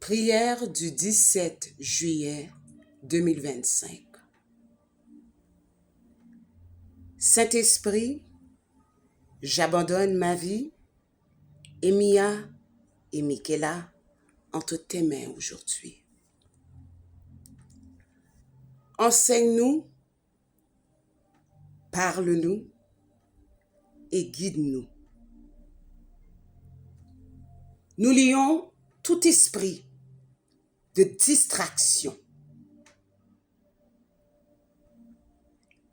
Prière du 17 juillet 2025. Saint-Esprit, j'abandonne ma vie, Mia et Michaela, entre tes mains aujourd'hui. Enseigne-nous, parle-nous et guide-nous. Nous lions tout esprit de distraction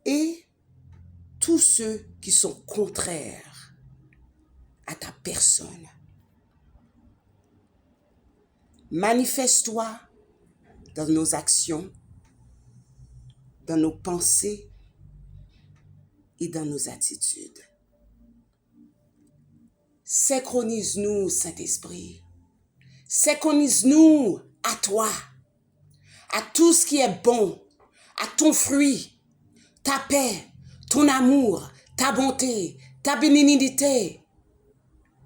et tous ceux qui sont contraires à ta personne. Manifeste-toi dans nos actions, dans nos pensées et dans nos attitudes. Synchronise-nous, Saint-Esprit. Synchronise-nous à toi, à tout ce qui est bon, à ton fruit, ta paix, ton amour, ta bonté, ta bénignité,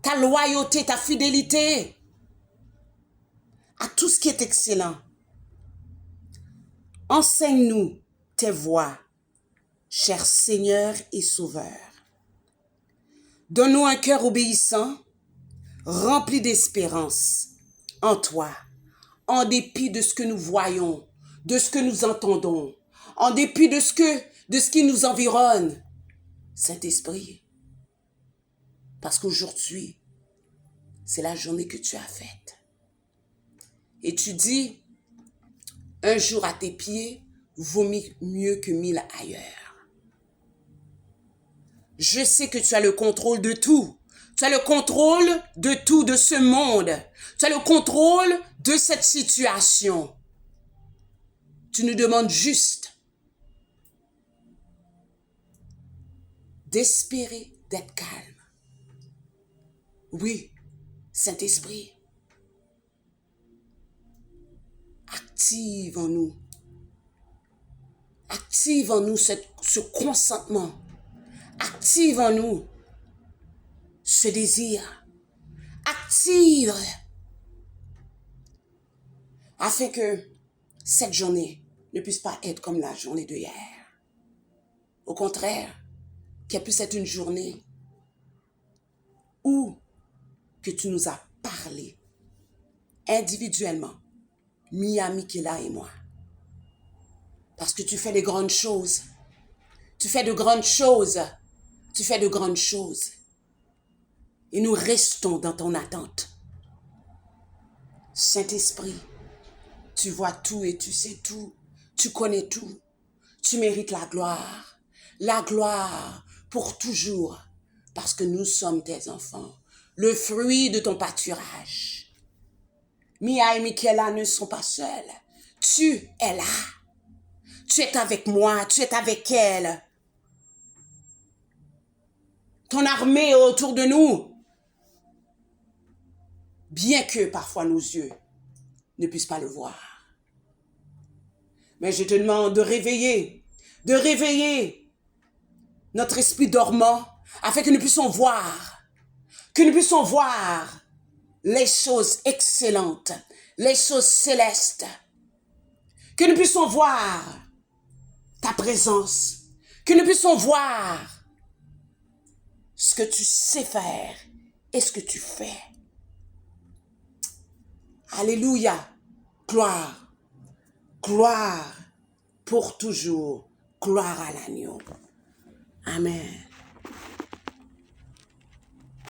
ta loyauté, ta fidélité, à tout ce qui est excellent. Enseigne-nous tes voies, cher Seigneur et Sauveur. Donne-nous un cœur obéissant, rempli d'espérance en toi, en dépit de ce que nous voyons, de ce que nous entendons, en dépit de ce qui nous environne. Saint-Esprit, parce qu'aujourd'hui, c'est la journée que tu as faite. Et tu dis, un jour à tes pieds vaut mieux que 1000 ailleurs. Je sais que tu as le contrôle de tout. Tu as le contrôle de tout, de ce monde. Tu as le contrôle de cette situation. Tu nous demandes juste d'espérer, d'être calme. Oui, Saint-Esprit, active en nous. Active en nous ce consentement. Active en nous ce désir. Active afin que cette journée ne puisse pas être comme la journée de hier. Au contraire, qu'elle puisse être une journée où que tu nous as parlé individuellement, Mia, Michaela et moi. Parce que tu fais de grandes choses. Tu fais de grandes choses. Tu fais de grandes choses. Et nous restons dans ton attente. Saint-Esprit, tu vois tout et tu sais tout. Tu connais tout. Tu mérites la gloire. La gloire pour toujours. Parce que nous sommes tes enfants. Le fruit de ton pâturage. Mia et Michaela ne sont pas seuls. Tu es là. Tu es avec moi. Tu es avec elle. Ton armée est autour de nous. Bien que parfois nos yeux ne puissent pas le voir. Mais je te demande de réveiller notre esprit dormant afin que nous puissions voir les choses excellentes, les choses célestes, que nous puissions voir ta présence, que nous puissions voir ce que tu sais faire et ce que tu fais. Alléluia, gloire, gloire pour toujours, gloire à l'agneau. Amen.